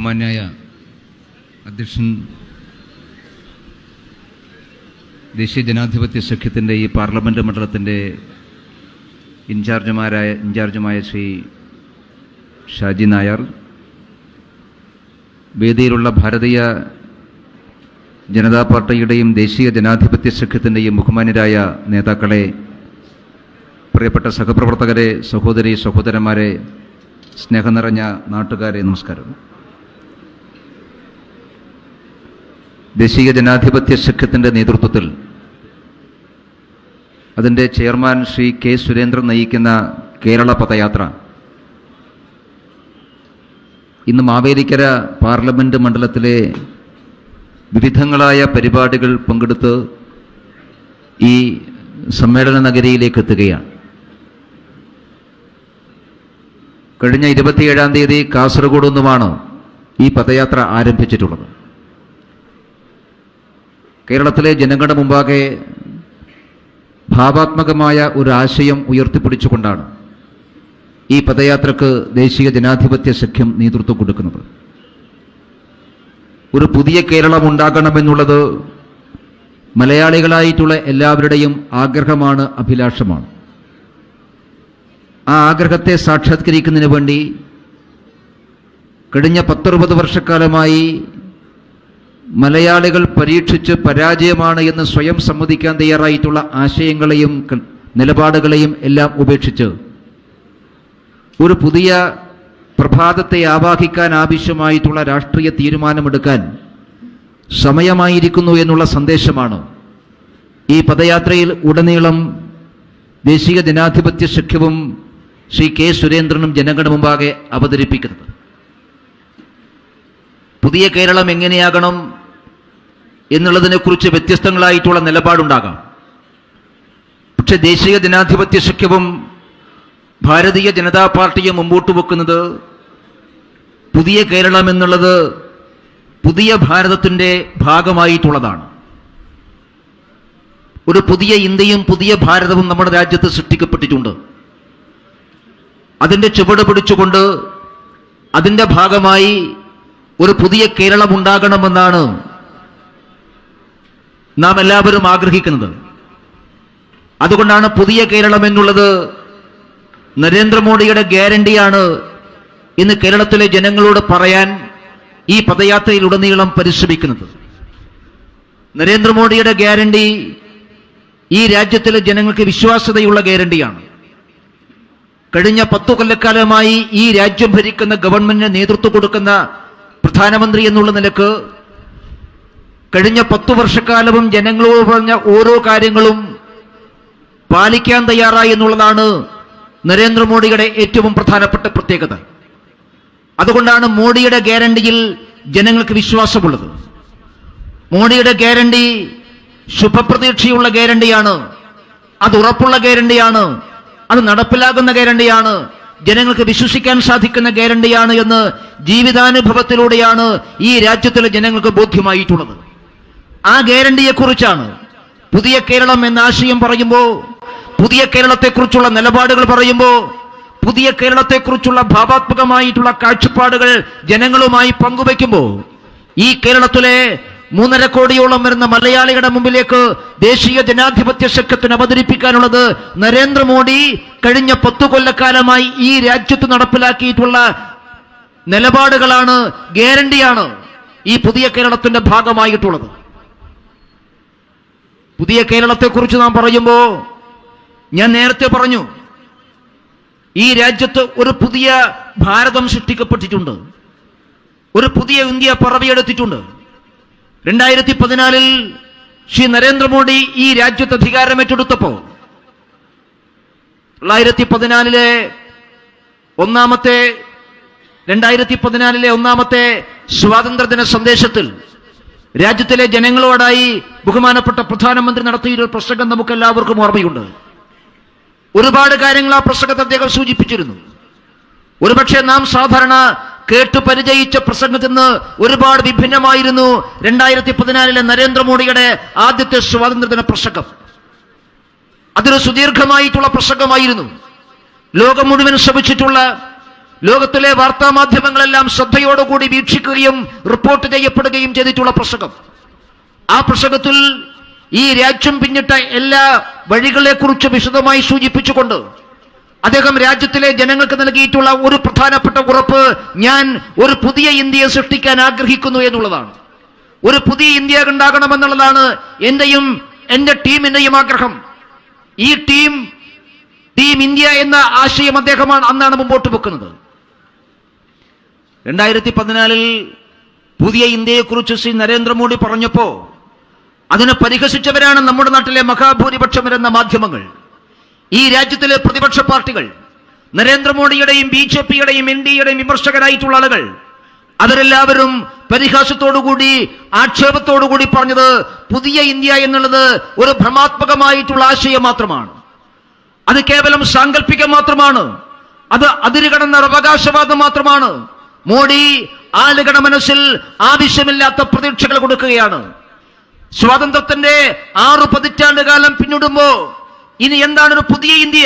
ബഹുമാന്യായ അധ്യക്ഷൻ, ദേശീയ ജനാധിപത്യ സഖ്യത്തിൻ്റെ ഈ പാർലമെൻറ്റ് മണ്ഡലത്തിൻ്റെ ഇൻചാർജുമായ ശ്രീ ഷാജി നായർ, വേദിയിലുള്ള ഭാരതീയ ജനതാ പാർട്ടിയുടെയും ദേശീയ ജനാധിപത്യ സഖ്യത്തിൻ്റെയും ബഹുമാന്യരായ നേതാക്കളെ, പ്രിയപ്പെട്ട സഹപ്രവർത്തകരെ, സഹോദരി സഹോദരന്മാരെ, സ്നേഹം നിറഞ്ഞ നാട്ടുകാരെ, നമസ്കാരം. ദേശീയ ജനാധിപത്യ സഖ്യത്തിൻ്റെ നേതൃത്വത്തിൽ അതിൻ്റെ ചെയർമാൻ ശ്രീ കെ സുരേന്ദ്രൻ നയിക്കുന്ന കേരള പദയാത്ര ഇന്ന് മാവേലിക്കര പാർലമെൻറ്റ് മണ്ഡലത്തിലെ വിവിധങ്ങളായ പരിപാടികൾ പങ്കെടുത്ത് ഈ സമ്മേളന നഗരിയിലേക്ക് എത്തുകയാണ്. കഴിഞ്ഞ 27-ാം തീയതി കാസർഗോഡ് നിന്നുമാണ് ഈ പദയാത്ര ആരംഭിച്ചിട്ടുള്ളത്. കേരളത്തിലെ ജനങ്ങളുടെ മുമ്പാകെ ഭാവാത്മകമായ ഒരു ആശയം ഉയർത്തിപ്പിടിച്ചുകൊണ്ടാണ് ഈ പദയാത്രക്ക് ദേശീയ ജനാധിപത്യ സഖ്യം നേതൃത്വം കൊടുക്കുന്നത്. ഒരു പുതിയ കേരളം ഉണ്ടാകണമെന്നുള്ളത് മലയാളികളായിട്ടുള്ള എല്ലാവരുടെയും ആഗ്രഹമാണ്, അഭിലാഷമാണ്. ആ ആഗ്രഹത്തെ സാക്ഷാത്കരിക്കുന്നതിന് വേണ്ടി കഴിഞ്ഞ 10-60 വർഷക്കാലമായി മലയാളികൾ പരീക്ഷിച്ച് പരാജയമാണ് എന്ന് സ്വയം സമ്മതിക്കാൻ തയ്യാറായിട്ടുള്ള ആശയങ്ങളെയും നിലപാടുകളെയും എല്ലാം ഉപേക്ഷിച്ച് ഒരു പുതിയ പ്രഭാതത്തെ ആവാഹിക്കാൻ ആവശ്യമായിട്ടുള്ള രാഷ്ട്രീയ തീരുമാനമെടുക്കാൻ സമയമായിരിക്കുന്നു എന്നുള്ള സന്ദേശമാണ് ഈ പദയാത്രയിൽ ഉടനീളം ദേശീയ ജനാധിപത്യ സഖ്യവും ശ്രീ കെ സുരേന്ദ്രനും ജനങ്ങളുടെ മുമ്പാകെ അവതരിപ്പിക്കുന്നത്. പുതിയ കേരളം എങ്ങനെയാകണം എന്നുള്ളതിനെക്കുറിച്ച് വ്യത്യസ്തങ്ങളായിട്ടുള്ള നിലപാടുണ്ടാകാം. പക്ഷെ ദേശീയ ജനാധിപത്യ സഖ്യവും ഭാരതീയ ജനതാ പാർട്ടിയും മുമ്പോട്ട് വെക്കുന്നത് പുതിയ കേരളം എന്നുള്ളത് പുതിയ ഭാരതത്തിൻ്റെ ഭാഗമായിട്ടുള്ളതാണ്. ഒരു പുതിയ ഇന്ത്യയും പുതിയ ഭാരതവും നമ്മുടെ രാജ്യത്ത് സൃഷ്ടിക്കപ്പെട്ടിട്ടുണ്ട്. അതിൻ്റെ ചുവട് പിടിച്ചുകൊണ്ട് അതിൻ്റെ ഭാഗമായി ഒരു പുതിയ കേരളം ഉണ്ടാകണമെന്നാണ് നാം എല്ലാവരും ആഗ്രഹിക്കുന്നത്. അതുകൊണ്ടാണ് പുതിയ കേരളം എന്നുള്ളത് നരേന്ദ്രമോദിയുടെ ഗ്യാരണ്ടിയാണ് എന്ന് കേരളത്തിലെ ജനങ്ങളോട് പറയാൻ ഈ പദയാത്രയിലുടനീളം പരിശ്രമിക്കുന്നത്. നരേന്ദ്രമോദിയുടെ ഗ്യാരണ്ടി ഈ രാജ്യത്തിലെ ജനങ്ങൾക്ക് വിശ്വാസ്യതയുള്ള ഗ്യാരണ്ടിയാണ്. കഴിഞ്ഞ 10 കൊല്ലക്കാലമായി ഈ രാജ്യം ഭരിക്കുന്ന ഗവൺമെന്റിന് നേതൃത്വം കൊടുക്കുന്ന പ്രധാനമന്ത്രി എന്നുള്ള നിലക്ക് കഴിഞ്ഞ 10 വർഷക്കാലവും ജനങ്ങളോട് പറഞ്ഞ ഓരോ കാര്യങ്ങളും പാലിക്കാൻ തയ്യാറായി എന്നുള്ളതാണ് നരേന്ദ്രമോദിയുടെ ഏറ്റവും പ്രധാനപ്പെട്ട പ്രത്യേകത. അതുകൊണ്ടാണ് മോഡിയുടെ ഗ്യാരണ്ടിയിൽ ജനങ്ങൾക്ക് വിശ്വാസമുള്ളത്. മോഡിയുടെ ഗ്യാരണ്ടി ശുഭപ്രതീക്ഷയുള്ള ഗ്യാരണ്ടിയാണ്, അത് ഉറപ്പുള്ള ഗ്യാരണ്ടിയാണ്, അത് നടപ്പിലാകുന്ന ഗ്യാരണ്ടിയാണ്, ജനങ്ങൾക്ക് വിശ്വസിക്കാൻ സാധിക്കുന്ന ഗ്യാരണ്ടിയാണ് എന്ന് ജീവിതാനുഭവത്തിലൂടെയാണ് ഈ രാജ്യത്തിലെ ജനങ്ങൾക്ക് ബോധ്യമായിട്ടുള്ളത്. ആ ഗ്യാരണ്ടിയെക്കുറിച്ചാണ് പുതിയ കേരളം എന്ന ആശയം പറയുമ്പോൾ, പുതിയ കേരളത്തെക്കുറിച്ചുള്ള നിലപാടുകൾ പറയുമ്പോൾ, പുതിയ കേരളത്തെക്കുറിച്ചുള്ള ഭാവാത്മകമായിട്ടുള്ള കാഴ്ചപ്പാടുകൾ ജനങ്ങളുമായി പങ്കുവയ്ക്കുമ്പോൾ ഈ കേരളത്തിലെ 3.5 കോടിയോളം വരുന്ന മലയാളികളുടെ മുമ്പിലേക്ക് ദേശീയ ജനാധിപത്യ സഖ്യത്തിന് അവതരിപ്പിക്കാനുള്ളത് നരേന്ദ്രമോദി കഴിഞ്ഞ 10 കൊല്ലക്കാലമായി ഈ രാജ്യത്ത് നടപ്പിലാക്കിയിട്ടുള്ള നിലപാടുകളാണ്, ഗ്യാരണ്ടിയാണ് ഈ പുതിയ കേരളത്തിന്റെ ഭാഗമായിട്ടുള്ളത്. പുതിയ കേരളത്തെക്കുറിച്ച് നാം പറയുമ്പോൾ ഞാൻ നേരത്തെ പറഞ്ഞു, ഈ രാജ്യത്ത് ഒരു പുതിയ ഭാരതം സൃഷ്ടിക്കപ്പെട്ടിട്ടുണ്ട്, ഒരു പുതിയ ഇന്ത്യ പിറവിയെടുത്തിട്ടുണ്ട്. 2014 ശ്രീ നരേന്ദ്രമോദി ഈ രാജ്യത്ത് അധികാരമേറ്റെടുത്തപ്പോൾ 2014 ഒന്നാമത്തെ സ്വാതന്ത്ര്യദിന സന്ദേശത്തിൽ രാജ്യത്തിലെ ജനങ്ങളോടായി ബഹുമാനപ്പെട്ട പ്രധാനമന്ത്രി നടത്തിയൊരു പ്രസംഗം നമുക്ക് എല്ലാവർക്കും ഓർമ്മയുണ്ട്. ഒരുപാട് കാര്യങ്ങൾ ആ പ്രസംഗത്തെ അദ്ദേഹം സൂചിപ്പിച്ചിരുന്നു. ഒരുപക്ഷെ നാം സാധാരണ കേട്ടു പരിചയിച്ച പ്രസംഗത്തിൽ നിന്ന് ഒരുപാട് വിഭിന്നമായിരുന്നു 2014 നരേന്ദ്രമോദിയുടെ ആദ്യത്തെ സ്വാതന്ത്ര്യദിന പ്രസംഗം. അതൊരു സുദീർഘമായിട്ടുള്ള പ്രസംഗമായിരുന്നു. ലോകം മുഴുവൻ ശ്രമിച്ചിട്ടുള്ള ലോകത്തിലെ വാർത്താ മാധ്യമങ്ങളെല്ലാം ശ്രദ്ധയോടുകൂടി വീക്ഷിക്കുകയും റിപ്പോർട്ട് ചെയ്യപ്പെടുകയും ചെയ്തിട്ടുള്ള പ്രസംഗം. ആ പ്രസംഗത്തിൽ ഈ രാജ്യം പിന്നിട്ട എല്ലാ വഴികളെക്കുറിച്ച് വിശദമായി സൂചിപ്പിച്ചുകൊണ്ട് അദ്ദേഹം രാജ്യത്തിലെ ജനങ്ങൾക്ക് നൽകിയിട്ടുള്ള ഒരു പ്രധാനപ്പെട്ട ഉറപ്പ്, ഞാൻ ഒരു പുതിയ ഇന്ത്യയെ സൃഷ്ടിക്കാൻ ആഗ്രഹിക്കുന്നു എന്നുള്ളതാണ്. ഒരു പുതിയ ഇന്ത്യ ഉണ്ടാകണമെന്നുള്ളതാണ് എന്റെ ടീമിന്റെയും ആഗ്രഹം. ഈ ടീം ഇന്ത്യ എന്ന ആശയം അദ്ദേഹമാണ് അന്നാണ് മുമ്പോട്ട് വെക്കുന്നത്. 2014 പുതിയ ഇന്ത്യയെക്കുറിച്ച് ശ്രീ നരേന്ദ്രമോദി പറഞ്ഞപ്പോ അതിനെ പരിഹസിച്ചവരാണ് നമ്മുടെ നാട്ടിലെ മഹാഭൂരിപക്ഷം വരുന്ന മാധ്യമങ്ങൾ, ഈ രാജ്യത്തിലെ പ്രതിപക്ഷ പാർട്ടികൾ, നരേന്ദ്രമോദിയുടെയും BJPയുടെയും NDAയുടെയും വിമർശകരായിട്ടുള്ള ആളുകൾ. അവരെല്ലാവരും പരിഹാസത്തോടുകൂടി ആക്ഷേപത്തോടുകൂടി പറഞ്ഞത് പുതിയ ഇന്ത്യ എന്നുള്ളത് ഒരു ഭ്രമാത്മകമായിട്ടുള്ള ആശയം മാത്രമാണ്, അത് കേവലം സാങ്കല്പികം മാത്രമാണ്, അത് അതിരുകടന്ന അവകാശവാദം മാത്രമാണ്. മോഡി ആളുകളുടെ മനസ്സിൽ ആവശ്യമില്ലാത്ത പ്രതീക്ഷകൾ കൊടുക്കുകയാണ്. സ്വാതന്ത്ര്യത്തിന്റെ 6 പതിറ്റാണ്ട് കാലം പിന്നിടുമ്പോ ഇനി എന്താണ് ഒരു പുതിയ ഇന്ത്യ?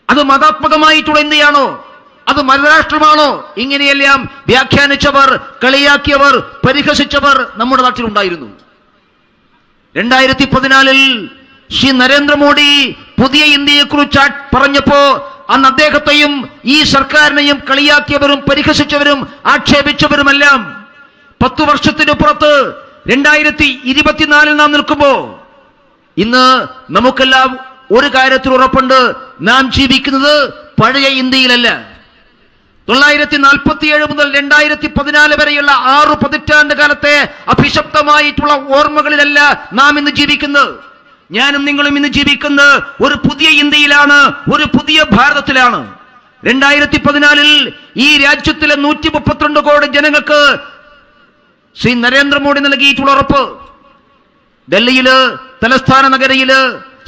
അത് മതാത്മകമായിട്ടുള്ള ഇന്ത്യയാണോ? അത് മതരാഷ്ട്രമാണോ? ഇങ്ങനെയെല്ലാം വ്യാഖ്യാനിച്ചവർ, കളിയാക്കിയവർ, പരിഹസിച്ചവർ നമ്മുടെ നാട്ടിലുണ്ടായിരുന്നു. 2014 ശ്രീ നരേന്ദ്രമോദി പുതിയ ഇന്ത്യയെക്കുറിച്ച് പറഞ്ഞപ്പോ അന്ന് അദ്ദേഹത്തെയും ഈ സർക്കാരിനെയും കളിയാക്കിയവരും പരിഹസിച്ചവരും ആക്ഷേപിച്ചവരുമെല്ലാം 10 വർഷത്തിന് പുറത്ത് 2024 നാം നിൽക്കുമ്പോ ഇന്ന് നമുക്കെല്ലാം ഒരു കാര്യത്തിൽ ഉറപ്പുണ്ട്, നാം ജീവിക്കുന്നത് പഴയ ഇന്ത്യയിലല്ല. 947 മുതൽ 2014 വരെയുള്ള 6 പതിറ്റാണ്ട് കാലത്തെ അഭിശപ്തമായിട്ടുള്ള ഓർമ്മകളിലല്ല നാം ഇന്ന് ജീവിക്കുന്നത്. ഞാനും നിങ്ങളും ഇന്ന് ജീവിക്കുന്നത് ഒരു പുതിയ ഇന്ത്യയിലാണ്, ഒരു പുതിയ ഭാരതത്തിലാണ്. 2014 ഈ രാജ്യത്തിലെ 132 കോടി ജനങ്ങൾക്ക് ശ്രീ നരേന്ദ്രമോദി നൽകിയിട്ടുള്ള ഉറപ്പ്, ഡൽഹിയില് തലസ്ഥാന നഗരിയില്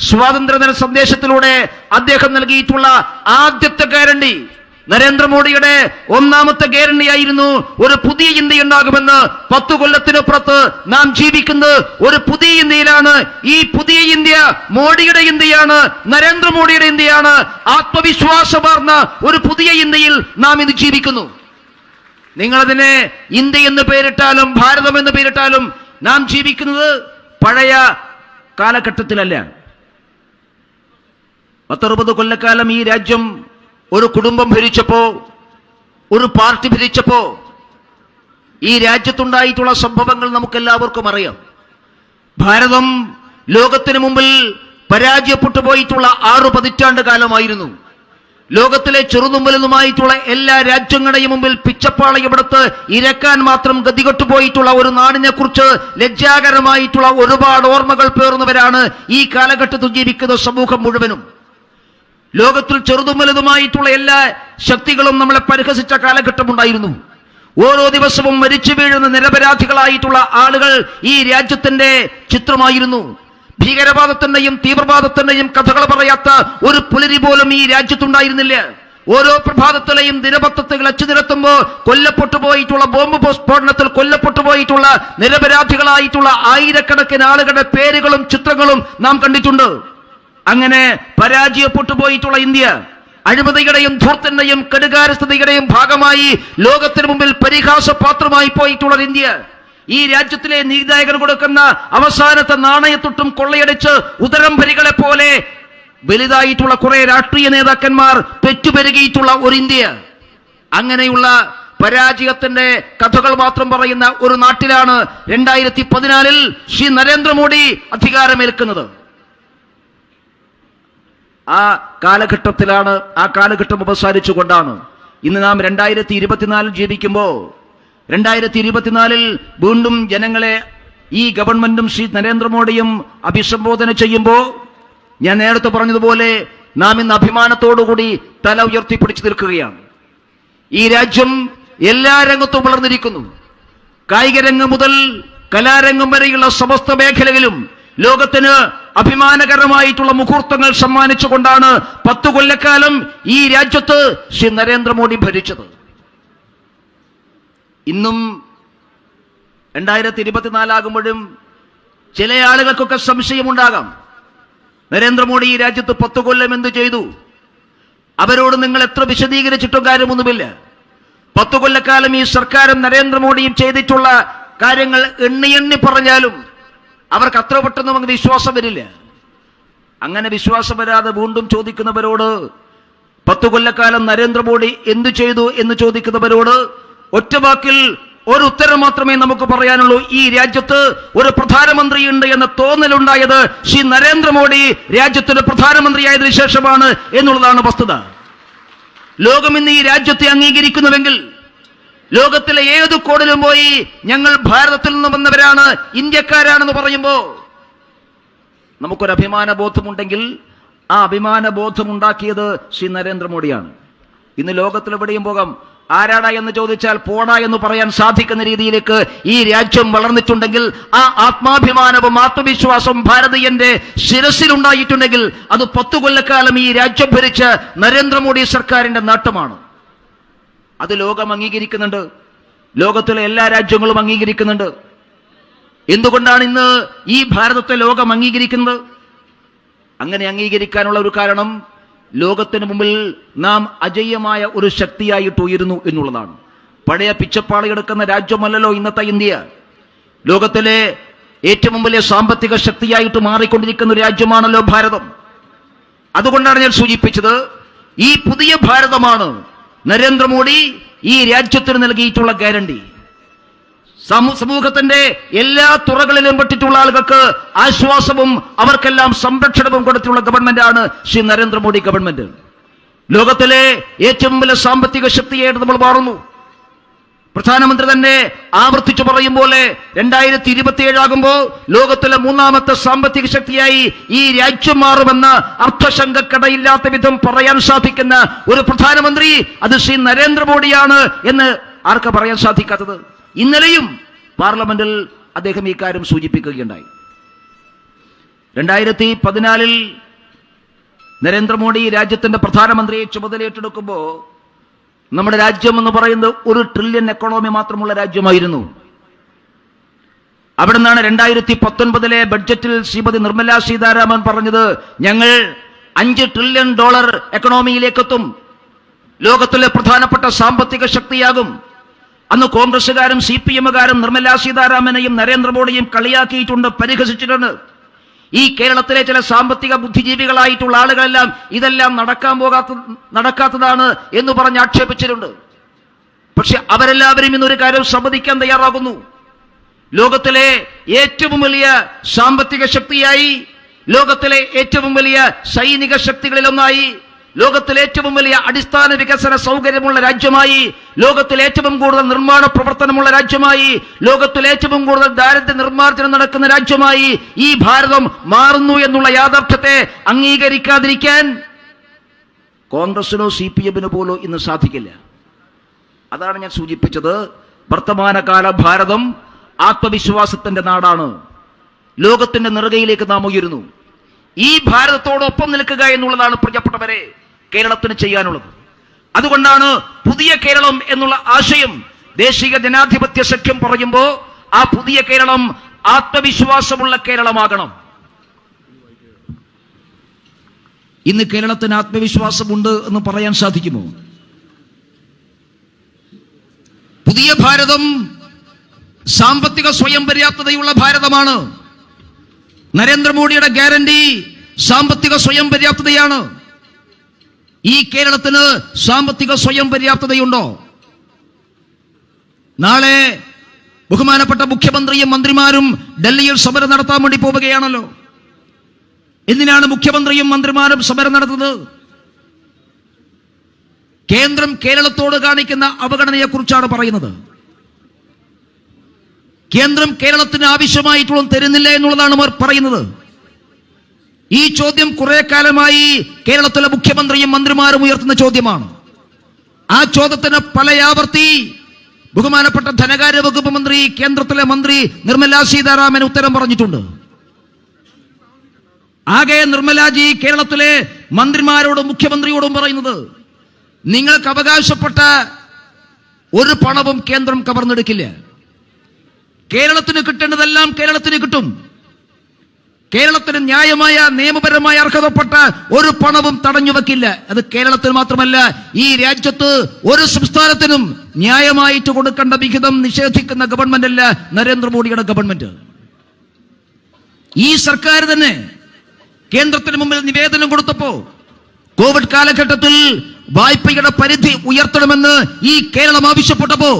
സ്വാതന്ത്ര്യദിന സന്ദേശത്തിലൂടെ അദ്ദേഹം നൽകിയിട്ടുള്ള ആദ്യത്തെ ഗ്യാരണ്ടി, നരേന്ദ്രമോദിയുടെ 1ാമത്തെ ഗ്യാരണ്ടിയായിരുന്നു ഒരു പുതിയ ഇന്ത്യ ഉണ്ടാകുമെന്ന്. 10 കൊല്ലത്തിനപ്പുറത്ത് നാം ജീവിക്കുന്നത് ഒരു പുതിയ ഇന്ത്യയിലാണ്. ഈ പുതിയ ഇന്ത്യ മോഡിയുടെ ഇന്ത്യയാണ്, നരേന്ദ്രമോദിയുടെ ഇന്ത്യയാണ്. ആത്മവിശ്വാസമാർന്ന ഒരു പുതിയ ഇന്ത്യയിൽ നാം ഇന്ന് ജീവിക്കുന്നു. നിങ്ങളതിനെ ഇന്ത്യ എന്ന് പേരിട്ടാലും ഭാരതം എന്ന് പേരിട്ടാലും നാം ജീവിക്കുന്നത് പഴയ കാലഘട്ടത്തിലല്ല. 10-60 കൊല്ലക്കാലം ഈ രാജ്യം ഒരു കുടുംബം ഭരിച്ചപ്പോ, ഒരു പാർട്ടി ഭരിച്ചപ്പോ ഈ രാജ്യത്തുണ്ടായിട്ടുള്ള സംഭവങ്ങൾ നമുക്കെല്ലാവർക്കും അറിയാം. ഭാരതം ലോകത്തിന് മുമ്പിൽ പരാജയപ്പെട്ടു പോയിട്ടുള്ള 6 പതിറ്റാണ്ട് കാലമായിരുന്നു. ലോകത്തിലെ ചെറുതും വലുതുമായിട്ടുള്ള എല്ലാ രാജ്യങ്ങളുടെയും മുമ്പിൽ പിച്ചപ്പാളയമെടുത്ത് ഇരക്കാൻ മാത്രം ഗതികെട്ടുപോയിട്ടുള്ള ഒരു നാടിനെ കുറിച്ച് ലജ്ജാകരമായിട്ടുള്ള ഒരുപാട് ഓർമ്മകൾ പേർന്നവരാണ് ഈ കാലഘട്ടത്തിൽ ജീവിക്കുന്ന സമൂഹം മുഴുവനും. ലോകത്തിൽ ചെറുതും വലുതുമായിട്ടുള്ള എല്ലാ ശക്തികളും നമ്മളെ പരിഹസിച്ച കാലഘട്ടമുണ്ടായിരുന്നു. ഓരോ ദിവസവും മരിച്ചു വീഴുന്ന നിരപരാധികളായിട്ടുള്ള ആളുകൾ ഈ രാജ്യത്തിന്റെ ചിത്രമായിരുന്നു. ഭീകരവാദത്തിന്റെയും തീവ്രവാദത്തിന്റെയും കഥകൾ പറയാത്ത ഒരു പുലരി പോലും ഈ രാജ്യത്തുണ്ടായിരുന്നില്ല. ഓരോ പ്രഭാതത്തിലെയും ദിനപത്രത്തിൽ അച്ചു നിരത്തുമ്പോ കൊല്ലപ്പെട്ടു പോയിട്ടുള്ള ബോംബ് സ്ഫോടനത്തിൽ കൊല്ലപ്പെട്ടു പോയിട്ടുള്ള നിരപരാധികളായിട്ടുള്ള ആയിരക്കണക്കിന് ആളുകളുടെ പേരുകളും ചിത്രങ്ങളും നാം കണ്ടിട്ടുണ്ട്. അങ്ങനെ പരാജയപ്പെട്ടു പോയിട്ടുള്ള ഇന്ത്യ അഴിമതിയുടെയും ധൂർത്തിന്റെയും കെടുകാര്യസ്ഥതയുടെയും ഭാഗമായി ലോകത്തിന് മുമ്പിൽ പരിഹാസപാത്രമായി പോയിട്ടുള്ള ഇന്ത്യ, ഈ രാജ്യത്തിലെ നീതിദായകർ കൊടുക്കുന്ന അവസാനത്തെ നാണയത്തൊട്ടും കൊള്ളയടിച്ച് ഉദരംഭരികളെ പോലെ വലുതായിട്ടുള്ള കുറെ രാഷ്ട്രീയ നേതാക്കന്മാർ പെറ്റുപെരുകിയിട്ടുള്ള ഒരു ഇന്ത്യ. അങ്ങനെയുള്ള പരാജയത്തിന്റെ കഥകൾ മാത്രം പറയുന്ന ഒരു നാട്ടിലാണ് 2014 ശ്രീ നരേന്ദ്രമോദി അധികാരമേൽക്കുന്നത്. ആ കാലഘട്ടത്തിലാണ്, ആ കാലഘട്ടം അവസാനിച്ചുകൊണ്ടാണ് ഇന്ന് നാം 2024 ജീവിക്കുമ്പോൾ 2024 വീണ്ടും ജനങ്ങളെ ഈ ഗവൺമെന്റും ശ്രീ നരേന്ദ്രമോദിയും അഭിസംബോധന ചെയ്യുമ്പോൾ ഞാൻ നേരത്തെ പറഞ്ഞതുപോലെ നാം ഇന്ന് അഭിമാനത്തോടുകൂടി തല ഉയർത്തിപ്പിടിച്ചു നിൽക്കുകയാണ്. ഈ രാജ്യം എല്ലാ രംഗത്തും വളർന്നിരിക്കുന്നു. കായിക രംഗം മുതൽ കലാരംഗം വരെയുള്ള സമസ്ത മേഖലയിലും ലോകത്തിന് അഭിമാനകരമായിട്ടുള്ള മുഹൂർത്തങ്ങൾ സമ്മാനിച്ചുകൊണ്ടാണ് 10 കൊല്ലക്കാലം ഈ രാജ്യത്ത് ശ്രീ നരേന്ദ്രമോദി ഭരിച്ചത്. ഇന്നും 2024 ആകുമ്പോഴും ചില ആളുകൾക്കൊക്കെ സംശയമുണ്ടാകാം, നരേന്ദ്രമോദി ഈ രാജ്യത്ത് 10 കൊല്ലം എന്ത് ചെയ്തു? അവരോട് നിങ്ങൾ എത്ര വിശദീകരിച്ചിട്ടും കാര്യമൊന്നുമില്ല. 10 കൊല്ലക്കാലം ഈ സർക്കാരും നരേന്ദ്രമോദിയും ചെയ്തിട്ടുള്ള കാര്യങ്ങൾ എണ്ണി പറഞ്ഞാലും അവർക്ക് അത്ര പെട്ടെന്ന് അങ്ങ് വിശ്വാസം വരില്ല. അങ്ങനെ വിശ്വാസം വരാതെ വീണ്ടും ചോദിക്കുന്നവരോട്, 10 കൊല്ലക്കാലം നരേന്ദ്രമോദി എന്തു ചെയ്തു എന്ന് ചോദിക്കുന്നവരോട് ഒറ്റ വാക്കിൽ ഒരു ഉത്തരം മാത്രമേ നമുക്ക് പറയാനുള്ളൂ. ഈ രാജ്യത്ത് ഒരു പ്രധാനമന്ത്രിയുണ്ട് എന്ന തോന്നലുണ്ടായത് ശ്രീ നരേന്ദ്രമോദി രാജ്യത്തിന്റെ പ്രധാനമന്ത്രിയായതിനു ശേഷമാണ് എന്നുള്ളതാണ് വസ്തുത. ലോകം ഇന്ന് ഈ രാജ്യത്തെ അംഗീകരിക്കുന്നുവെങ്കിൽ ലോകത്തിലെ ഏത് കോണിലും പോയി ഞങ്ങൾ ഭാരതത്തിൽ നിന്ന് വന്നവരാണ്, ഇന്ത്യക്കാരാണെന്ന് പറയുമ്പോൾ നമുക്കൊരു അഭിമാന ബോധമുണ്ടെങ്കിൽ ആ അഭിമാന ബോധം ഉണ്ടാക്കിയത് ശ്രീ നരേന്ദ്രമോദിയാണ്. ഇന്ന് ലോകത്തിലെവിടെയും പോകാം, ആരാടാ എന്ന് ചോദിച്ചാൽ പോടാ എന്ന് പറയാൻ സാധിക്കുന്ന രീതിയിലേക്ക് ഈ രാജ്യം വളർന്നിട്ടുണ്ടെങ്കിൽ, ആ ആത്മാഭിമാനവും ആത്മവിശ്വാസവും ഭാരതീയന്റെ ശിരസിലുണ്ടായിട്ടുണ്ടെങ്കിൽ അത് 10 കൊല്ലക്കാലം ഈ രാജ്യം ഭരിച്ച നരേന്ദ്രമോദി സർക്കാരിന്റെ നേട്ടമാണ്. അത് ലോകം അംഗീകരിക്കുന്നുണ്ട്, ലോകത്തിലെ എല്ലാ രാജ്യങ്ങളും അംഗീകരിക്കുന്നുണ്ട്. എന്തുകൊണ്ടാണ് ഇന്ന് ഈ ഭാരതത്തെ ലോകം അംഗീകരിക്കുന്നത്? അങ്ങനെ അംഗീകരിക്കാനുള്ള ഒരു കാരണം, ലോകത്തിന് മുമ്പിൽ നാം അജയ്യമായ ഒരു ശക്തിയായിട്ട് ഉയരുന്നു എന്നുള്ളതാണ്. പഴയ പിച്ചപ്പാളി എടുക്കുന്ന രാജ്യമല്ലല്ലോ ഇന്നത്തെ ഇന്ത്യ. ലോകത്തിലെ ഏറ്റവും വലിയ സാമ്പത്തിക ശക്തിയായിട്ട് മാറിക്കൊണ്ടിരിക്കുന്ന ഒരു രാജ്യമാണല്ലോ ഭാരതം. അതുകൊണ്ടാണ് ഞാൻ സൂചിപ്പിച്ചത്, ഈ പുതിയ ഭാരതമാണ് നരേന്ദ്രമോദി ഈ രാജ്യത്തിന് നൽകിയിട്ടുള്ള ഗ്യാരണ്ടി. സമൂഹത്തിന്റെ എല്ലാ തുറകളിലും പെട്ടിട്ടുള്ള ആളുകൾക്ക് ആശ്വാസവും അവർക്കെല്ലാം സംരക്ഷണവും കൊടുത്തിട്ടുള്ള ഗവൺമെന്റാണ് ശ്രീ നരേന്ദ്രമോദി ഗവൺമെന്റ്. ലോകത്തിലെ ഏറ്റവും വലിയ സാമ്പത്തിക ശക്തിയായിട്ട് നമ്മൾ മാറുന്നു. പ്രധാനമന്ത്രി തന്നെ ആവർത്തിച്ചു പറയും പോലെ 2027 ആകുമ്പോൾ ലോകത്തിലെ 3ാമത്തെ സാമ്പത്തിക ശക്തിയായി ഈ രാജ്യം മാറുമെന്ന് അർത്ഥശങ്കക്കടയില്ലാത്ത വിധം പറയാൻ സാധിക്കുന്ന ഒരു പ്രധാനമന്ത്രി അത് ശ്രീ നരേന്ദ്രമോദിയാണ് എന്ന് ആർക്ക് പറയാൻ സാധിക്കാത്തത്? ഇന്നലെയും പാർലമെന്റിൽ അദ്ദേഹം ഈ കാര്യം സൂചിപ്പിക്കുകയുണ്ടായി. 2014 നരേന്ദ്രമോദി രാജ്യത്തിന്റെ പ്രധാനമന്ത്രിയെ ചുമതലയേറ്റെടുക്കുമ്പോൾ നമ്മുടെ രാജ്യം എന്ന് പറയുന്നത് 1 ട്രില്യൺ എക്കണോമി മാത്രമുള്ള രാജ്യമായിരുന്നു. അവിടെ നിന്നാണ് 2019 ബഡ്ജറ്റിൽ ശ്രീമതി നിർമ്മല സീതാരാമൻ പറഞ്ഞത്, ഞങ്ങൾ $5 ട്രില്യൺ എക്കണോമിയിലേക്ക് എത്തും, ലോകത്തിലെ പ്രധാനപ്പെട്ട സാമ്പത്തിക ശക്തിയാകും. അന്ന് കോൺഗ്രസുകാരും CPM-കാരും നിർമ്മല സീതാരാമനെയും നരേന്ദ്രമോദിയും കളിയാക്കിയിട്ടുണ്ട്, പരിഹസിച്ചിട്ടുണ്ട്. ഈ കേരളത്തിലെ ചില സാമ്പത്തിക ബുദ്ധിജീവികളായിട്ടുള്ള ആളുകളെല്ലാം ഇതെല്ലാം നടക്കാത്തതാണ് എന്ന് പറഞ്ഞ് ആക്ഷേപിച്ചിട്ടുണ്ട്. പക്ഷെ അവരെല്ലാവരും ഇന്നൊരു കാര്യം സമ്മതിക്കാൻ തയ്യാറാകുന്നു. ലോകത്തിലെ ഏറ്റവും വലിയ സാമ്പത്തിക ശക്തിയായി, ലോകത്തിലെ ഏറ്റവും വലിയ സൈനിക ശക്തികളിലൊന്നായി, ലോകത്തിലെ ഏറ്റവും വലിയ അടിസ്ഥാന വികസന സൗകര്യമുള്ള രാജ്യമായി, ലോകത്തിലെ ഏറ്റവും കൂടുതൽ നിർമ്മാണ പ്രവർത്തനമുള്ള രാജ്യമായി, ലോകത്തിലെ ഏറ്റവും കൂടുതൽ ദാരിദ്ര്യ നിർമ്മാർജ്ജനം നടക്കുന്ന രാജ്യമായി ഈ ഭാരതം മാറുന്നു എന്നുള്ള യാഥാർത്ഥ്യത്തെ അംഗീകരിക്കാതിരിക്കാൻ കോൺഗ്രസിനോ CPM-നോ പോലോ ഇന്ന് സാധിക്കില്ല. അതാണ് ഞാൻ സൂചിപ്പിച്ചത്. വർത്തമാനകാല ഭാരതം ആത്മവിശ്വാസത്തിന്റെ നാടാണ്. ലോകത്തിന്റെ നെറുകയിലേക്ക് നാം ഉയരുന്നു. ഈ ഭാരതത്തോടൊപ്പം നിൽക്കുക എന്നുള്ളതാണ് പ്രിയപ്പെട്ടവരെ കേരളത്തിന് ചെയ്യാനുള്ളത്. അതുകൊണ്ടാണ് പുതിയ കേരളം എന്നുള്ള ആശയം ദേശീയ ജനാധിപത്യ സഖ്യം പറയുമ്പോൾ ആ പുതിയ കേരളം ആത്മവിശ്വാസമുള്ള കേരളമാകണം. ഇന്ന് കേരളത്തിന് ആത്മവിശ്വാസമുണ്ട് എന്ന് പറയാൻ സാധിക്കുമോ? പുതിയ ഭാരതം സാമ്പത്തിക സ്വയം പര്യാപ്തതയുള്ള ഭാരതമാണ്. നരേന്ദ്രമോദിയുടെ ഗ്യാരണ്ടി സാമ്പത്തിക സ്വയം പര്യാപ്തതയാണ്. ഈ കേരളത്തിന് സാമ്പത്തിക സ്വയം പര്യാപ്തതയുണ്ടോ? നാളെ ബഹുമാനപ്പെട്ട മുഖ്യമന്ത്രിയും മന്ത്രിമാരും ഡൽഹിയിൽ സമരം നടത്താൻ വേണ്ടി പോവുകയാണല്ലോ. എന്തിനാണ് മുഖ്യമന്ത്രിയും മന്ത്രിമാരും സമരം നടത്തുന്നത്? കേന്ദ്രം കേരളത്തോട് കാണിക്കുന്ന അവഗണനയെക്കുറിച്ചാണ് പറയുന്നത്. കേന്ദ്രം കേരളത്തിന് ആവശ്യമായിട്ടുള്ള തരുന്നില്ല എന്നുള്ളതാണ് അവർ പറയുന്നത്. ഈ ചോദ്യം കുറെ കാലമായി കേരളത്തിലെ മുഖ്യമന്ത്രിയും മന്ത്രിമാരും ഉയർത്തുന്ന ചോദ്യമാണ്. ആ ചോദ്യത്തിന് പലയാവർത്തി ബഹുമാനപ്പെട്ട ധനകാര്യ വകുപ്പ് മന്ത്രി, കേന്ദ്രത്തിലെ മന്ത്രി നിർമ്മല സീതാരാമൻ ഉത്തരം പറഞ്ഞിട്ടുണ്ട്. ആകെ നിർമ്മലാജി കേരളത്തിലെ മന്ത്രിമാരോടും മുഖ്യമന്ത്രിയോടും പറയുന്നത്, നിങ്ങൾക്ക് അവകാശപ്പെട്ട ഒരു പണവും കേന്ദ്രം കവർന്നെടുക്കില്ല. കേരളത്തിന് കിട്ടേണ്ടതെല്ലാം കേരളത്തിന് കിട്ടും. കേരളത്തിന് ന്യായമായ നിയമപരമായ അർഹതപ്പെട്ട ഒരു പണവും തടഞ്ഞു വെക്കില്ല. അത് കേരളത്തിൽ മാത്രമല്ല, ഈ രാജ്യത്ത് ഒരു സംസ്ഥാനത്തിനും ന്യായമായിട്ട് കൊടുക്കേണ്ട വിഹിതം നിഷേധിക്കുന്ന ഗവൺമെന്റ് അല്ല നരേന്ദ്രമോദിയുടെ ഗവൺമെന്റ്. ഈ സർക്കാർ തന്നെ കേന്ദ്രത്തിന് മുമ്പിൽ നിവേദനം കൊടുത്തപ്പോ കോവിഡ് കാലഘട്ടത്തിൽ വായ്പയുടെ പരിധി ഉയർത്തണമെന്ന് ഈ കേരളം ആവശ്യപ്പെട്ടപ്പോ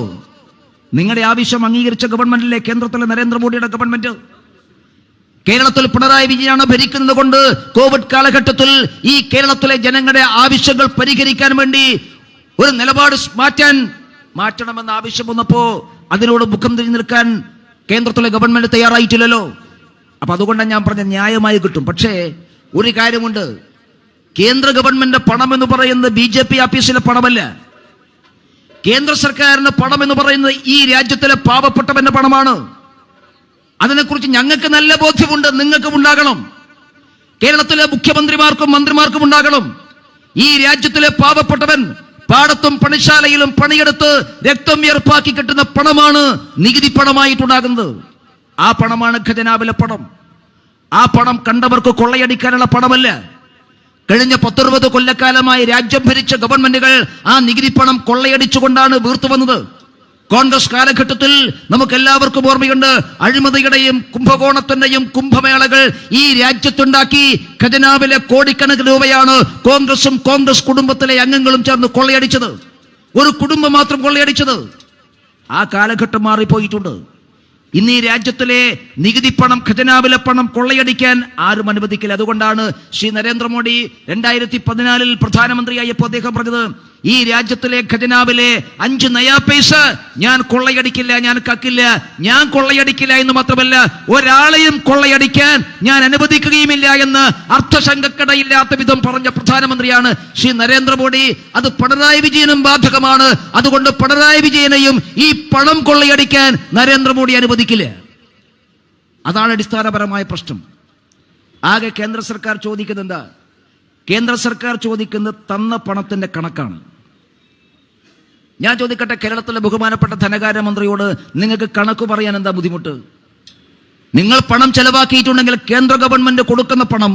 നിങ്ങളുടെ ആവശ്യം അംഗീകരിച്ച ഗവൺമെന്റിലെ കേന്ദ്രത്തിലെ നരേന്ദ്രമോദിയുടെ ഗവൺമെന്റ്. കേരളത്തിൽ പിണറായി വിജയനാണ് ഭരിക്കുന്നത് കൊണ്ട് കോവിഡ് കാലഘട്ടത്തിൽ ഈ കേരളത്തിലെ ജനങ്ങളുടെ ആവശ്യങ്ങൾ പരിഹരിക്കാൻ വേണ്ടി ഒരു നിലപാട് മാറ്റണമെന്ന ആവശ്യം വന്നപ്പോ അതിനോട് മുഖം തിരിഞ്ഞു നിൽക്കാൻ കേന്ദ്രത്തിലെ ഗവൺമെന്റ് തയ്യാറായിട്ടില്ലല്ലോ. അപ്പൊ അതുകൊണ്ടാണ് ഞാൻ പറഞ്ഞ ന്യായമായി കിട്ടും. പക്ഷേ ഒരു കാര്യമുണ്ട്, കേന്ദ്ര ഗവൺമെന്റ് പണം എന്ന് പറയുന്നത് BJP ആഫീസിലെ പണമല്ല. കേന്ദ്ര സർക്കാരിന്റെ പണം എന്ന് പറയുന്നത് ഈ രാജ്യത്തിലെ പാവപ്പെട്ടവന്റെ പണമാണ്. അതിനെക്കുറിച്ച് ഞങ്ങൾക്ക് നല്ല ബോധ്യമുണ്ട്, നിങ്ങൾക്കും ഉണ്ടാകണം, കേരളത്തിലെ മുഖ്യമന്ത്രിമാർക്കും മന്ത്രിമാർക്കും ഉണ്ടാകണം. ഈ രാജ്യത്തിലെ പാവപ്പെട്ടവൻ പാടത്തും പണിശാലയിലും പണിയെടുത്ത് രക്തം വിയർപ്പാക്കി കിട്ടുന്ന പണമാണ് നികുതി പണമായിട്ടുണ്ടാകുന്നത്. ആ പണമാണ് ഖജനാവിലെ പണം. ആ പണം കണ്ടവർക്ക് കൊള്ളയടിക്കാനുള്ള പണമല്ല. കഴിഞ്ഞ 10-20 കൊല്ലക്കാലമായി രാജ്യം ഭരിച്ച ഗവൺമെന്റുകൾ ആ നികുതി പണം കൊള്ളയടിച്ചുകൊണ്ടാണ് വീർത്തു വന്നത്. കോൺഗ്രസ് കാലഘട്ടത്തിൽ നമുക്ക് എല്ലാവർക്കും ഓർമ്മയുണ്ട്, അഴിമതിയുടെയും കുംഭകോണത്തിന്റെയും കുംഭമേളകൾ ഈ രാജ്യത്തുണ്ടാക്കി ഖജനാവിലെ കോടിക്കണക്കിന് രൂപയാണ് കോൺഗ്രസും കോൺഗ്രസ് കുടുംബത്തിലെ അംഗങ്ങളും ചേർന്ന് കൊള്ളയടിച്ചത്. ഒരു കുടുംബം മാത്രം കൊള്ളയടിച്ചത്. ആ കാലഘട്ടം മാറിപ്പോയിട്ടുണ്ട്. ഇന്ന് ഈ രാജ്യത്തിലെ നികുതി പണം, ഖജനാവിലെ പണം കൊള്ളയടിക്കാൻ ആരും അനുവദിക്കില്ല. അതുകൊണ്ടാണ് ശ്രീ നരേന്ദ്രമോദി 2014 പ്രധാനമന്ത്രിയായപ്പോൾ അദ്ദേഹം പറഞ്ഞത്, ഈ രാജ്യത്തിലെ ഖജനാവിലെ 5 നയാ പൈസ ഞാൻ കൊള്ളയടിക്കില്ല, ഞാൻ കക്കില്ല. ഞാൻ കൊള്ളയടിക്കില്ല എന്ന് മാത്രമല്ല, ഒരാളെയും കൊള്ളയടിക്കാൻ ഞാൻ അനുവദിക്കുകയുമില്ല എന്ന് അർത്ഥശങ്കക്കടയില്ലാത്ത വിധം പറഞ്ഞ പ്രധാനമന്ത്രിയാണ് ശ്രീ നരേന്ദ്രമോദി. അത് പിണറായി വിജയനും ബാധകമാണ്. അതുകൊണ്ട് പിണറായി വിജയനെയും ഈ പണം കൊള്ളയടിക്കാൻ നരേന്ദ്രമോദി അനുവദിക്കില്ല. അതാണ് അടിസ്ഥാനപരമായ പ്രശ്നം. ആകെ കേന്ദ്ര സർക്കാർ ചോദിക്കുന്നത് എന്താ? കേന്ദ്ര സർക്കാർ ചോദിക്കുന്നത് തന്ന പണത്തിന്റെ കണക്കാണ്. ഞാൻ ചോദിക്കട്ടെ, കേരളത്തിലെ ബഹുമാനപ്പെട്ട ധനകാര്യമന്ത്രിയോട് നിങ്ങൾക്ക് കണക്ക് പറയാൻ എന്താ ബുദ്ധിമുട്ട്? നിങ്ങൾ പണം ചെലവാക്കിയിട്ടുണ്ടെങ്കിൽ കേന്ദ്ര ഗവൺമെന്റ് കൊടുക്കുന്ന പണം,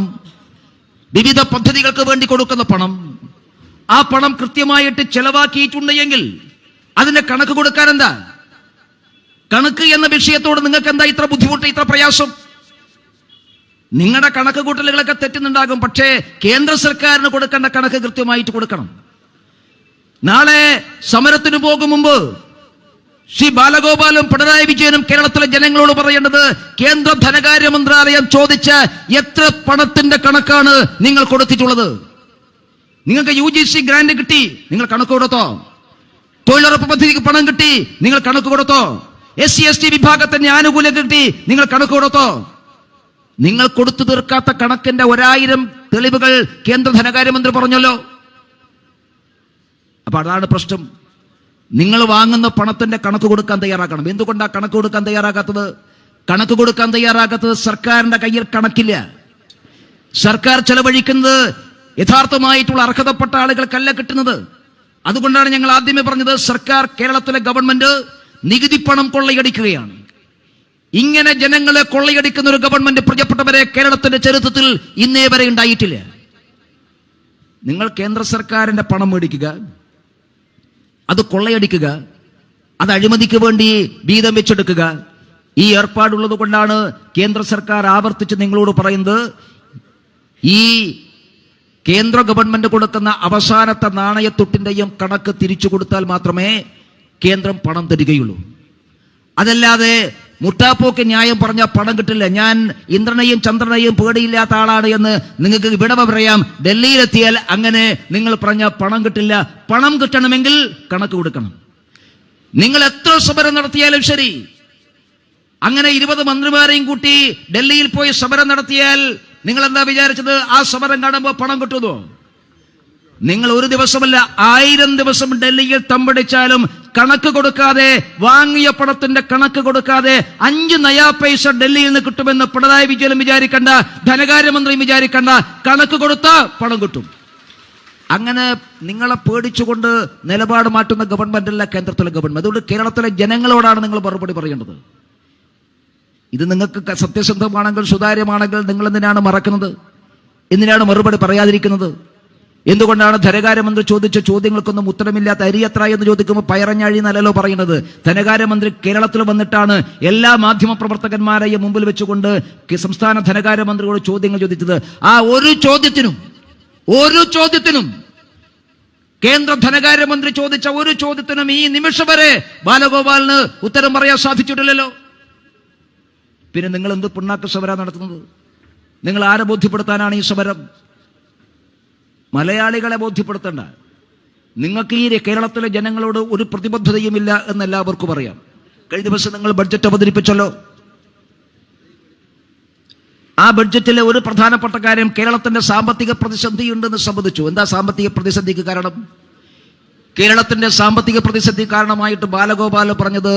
വിവിധ പദ്ധതികൾക്ക് വേണ്ടി കൊടുക്കുന്ന പണം, ആ പണം കൃത്യമായിട്ട് ചെലവാക്കിയിട്ടുണ്ടെങ്കിൽ അതിന്റെ കണക്ക് കൊടുക്കാൻ എന്താ? കണക്ക് എന്ന വിഷയത്തോട് നിങ്ങൾക്ക് എന്താ ഇത്ര ബുദ്ധിമുട്ട്, ഇത്ര പ്രയാസം? നിങ്ങളുടെ കണക്ക് കൂട്ടലുകളൊക്കെ തെറ്റുന്നുണ്ടാകും, പക്ഷേ കേന്ദ്ര സർക്കാരിന് കൊടുക്കേണ്ട കണക്ക് കൃത്യമായിട്ട് കൊടുക്കണം. നാളെ സമരത്തിന് പോകും മുമ്പ് ശ്രീ ബാലഗോപാലും പിണറായി വിജയനും കേരളത്തിലെ ജനങ്ങളോട് പറയേണ്ടത്, കേന്ദ്ര ധനകാര്യ മന്ത്രാലയം ചോദിച്ച എത്ര പണത്തിന്റെ കണക്കാണ് നിങ്ങൾ കൊടുത്തിട്ടുള്ളത്? നിങ്ങൾക്ക് UGC ഗ്രാന്റ് കിട്ടി, നിങ്ങൾ കണക്ക് കൊടുത്തോ? തൊഴിലുറപ്പ് പദ്ധതിക്ക് പണം കിട്ടി, നിങ്ങൾ കണക്ക് കൊടുത്തോ? SC/ST വിഭാഗത്തിന്റെ ആനുകൂല്യം കിട്ടി, നിങ്ങൾ കണക്ക് കൊടുത്തോ? നിങ്ങൾ കൊടുത്തു തീർക്കാത്ത കണക്കിന്റെ 1000 തെളിവുകൾ കേന്ദ്ര ധനകാര്യമന്ത്രി പറഞ്ഞല്ലോ. അപ്പൊ അതാണ് പ്രശ്നം. നിങ്ങൾ വാങ്ങുന്ന പണത്തിന്റെ കണക്ക് കൊടുക്കാൻ തയ്യാറാക്കണം. എന്തുകൊണ്ടാണ് കണക്ക് കൊടുക്കാൻ തയ്യാറാകാത്തത്? കണക്ക് കൊടുക്കാൻ തയ്യാറാകാത്തത് സർക്കാരിന്റെ കയ്യിൽ കണക്കില്ല. സർക്കാർ ചെലവഴിക്കുന്നത് യഥാർത്ഥമായിട്ടുള്ള അർഹതപ്പെട്ട ആളുകൾക്കല്ല കിട്ടുന്നത്. അതുകൊണ്ടാണ് ഞങ്ങൾ ആദ്യമേ പറഞ്ഞത്, സർക്കാർ, കേരളത്തിലെ ഗവൺമെന്റ് നികുതി പണം കൊള്ളയടിക്കുകയാണ്. ഇങ്ങനെ ജനങ്ങളെ കൊള്ളയടിക്കുന്ന ഒരു ഗവൺമെന്റ്, പ്രിയപ്പെട്ടവരെ, കേരളത്തിന്റെ ചരിത്രത്തിൽ ഇന്നേ വരെ ഉണ്ടായിട്ടില്ല. നിങ്ങൾ കേന്ദ്ര സർക്കാരിന്റെ പണം മേടിക്കുക, അത് കൊള്ളയടിക്കുക, അത് അഴിമതിക്ക് വേണ്ടി വീതം വെച്ചെടുക്കുക. ഈ ഏർപ്പാടുള്ളത് കൊണ്ടാണ് കേന്ദ്ര സർക്കാർ ആവർത്തിച്ച് നിങ്ങളോട് പറയുന്നത്, ഈ കേന്ദ്ര ഗവൺമെന്റ് കൊടുക്കുന്ന അവസാനത്തെ നാണയത്തൊട്ടിന്റെയും കണക്ക് തിരിച്ചു കൊടുത്താൽ മാത്രമേ കേന്ദ്രം പണം തരികയുള്ളൂ. അതല്ലാതെ മുട്ടാപ്പോക്ക് ന്യായം പറഞ്ഞാൽ പണം കിട്ടില്ല. ഞാൻ ഇന്ദ്രനെയും ചന്ദ്രനെയും പേടിയില്ലാത്ത ആളാണ് എന്ന് നിങ്ങൾക്ക് വിടവ പറയാം. ഡൽഹിയിലെത്തിയാൽ അങ്ങനെ നിങ്ങൾ പറഞ്ഞ പണം കിട്ടില്ല. പണം കിട്ടണമെങ്കിൽ കണക്ക് കൊടുക്കണം. നിങ്ങൾ എത്ര സമരം നടത്തിയാലും ശരി, അങ്ങനെ 20 മന്ത്രിമാരെയും കൂട്ടി ഡൽഹിയിൽ പോയി സമരം നടത്തിയാൽ നിങ്ങൾ എന്താ വിചാരിച്ചത്? ആ സമരം കാണുമ്പോൾ പണം കിട്ടുമോ? നിങ്ങൾ ഒരു ദിവസമല്ല 1000 ദിവസം ഡൽഹിയിൽ തമ്പടിച്ചാലും കണക്ക് കൊടുക്കാതെ, വാങ്ങിയ പണത്തിന്റെ കണക്ക് കൊടുക്കാതെ 5 നയാ പൈസ ഡൽഹിയിൽ നിന്ന് കിട്ടുമെന്ന് പിണറായി വിജയനും വിചാരിക്കണ്ട, ധനകാര്യമന്ത്രിയും വിചാരിക്കണ്ട. കണക്ക് കൊടുത്താൽ പണം കിട്ടും. അങ്ങനെ നിങ്ങളെ പേടിച്ചുകൊണ്ട് നിലപാട് മാറ്റുന്ന ഗവൺമെന്റ് അല്ല കേന്ദ്രത്തിലെ ഗവൺമെന്റ്. അതുകൊണ്ട് കേരളത്തിലെ ജനങ്ങളോടാണ് നിങ്ങൾ മറുപടി പറയേണ്ടത്. ഇത് നിങ്ങൾക്ക് സത്യസന്ധമാണെങ്കിൽ സുതാര്യമാണെങ്കിൽ നിങ്ങൾ എന്തിനാണ് മറക്കുന്നത്? എന്തിനാണ് മറുപടി പറയാതിരിക്കുന്നത്? എന്തുകൊണ്ടാണ് ധനകാര്യമന്ത്രി ചോദിച്ച ചോദ്യങ്ങൾക്കൊന്നും ഉത്തരമില്ലാത്ത അരി എത്ര എന്ന് ചോദിക്കുമ്പോൾ പയറഞ്ഞാഴി എന്നല്ലോ പറയുന്നത്? ധനകാര്യമന്ത്രി കേരളത്തിൽ വന്നിട്ടാണ് എല്ലാ മാധ്യമ പ്രവർത്തകന്മാരെയും മുമ്പിൽ വെച്ചുകൊണ്ട് സംസ്ഥാന ധനകാര്യമന്ത്രിയോട് ചോദ്യങ്ങൾ ചോദിച്ചത്. ആ ഒരു ചോദ്യത്തിനും കേന്ദ്ര ധനകാര്യമന്ത്രി ചോദിച്ച ഒരു ചോദ്യത്തിനും ഈ നിമിഷം വരെ ബാലഗോപാലിന് ഉത്തരം പറയാൻ സാധിച്ചിട്ടില്ലല്ലോ. പിന്നെ നിങ്ങൾ എന്ത് പിണ്ണാക്ക് സമരം നടത്തുന്നത്? നിങ്ങൾ ആരെ ബോധ്യപ്പെടുത്താനാണ് ഈ സമരം? മലയാളികളെ ബോധ്യപ്പെടുത്തേണ്ട. നിങ്ങൾക്ക് ഈ കേരളത്തിലെ ജനങ്ങളോട് ഒരു പ്രതിബദ്ധതയുമില്ല എന്ന് എല്ലാവർക്കും അറിയാം. കഴിഞ്ഞ ദിവസം നിങ്ങൾ ബഡ്ജറ്റ് അവതരിപ്പിച്ചല്ലോ. ആ ബഡ്ജറ്റിലെ ഒരു പ്രധാനപ്പെട്ട കാര്യം കേരളത്തിന്റെ സാമ്പത്തിക പ്രതിസന്ധി ഉണ്ടെന്ന് സംബന്ധിച്ചു. എന്താ സാമ്പത്തിക പ്രതിസന്ധിക്ക് കാരണം? കേരളത്തിന്റെ സാമ്പത്തിക പ്രതിസന്ധി കാരണമായിട്ട് ബാലഗോപാൽ പറഞ്ഞത്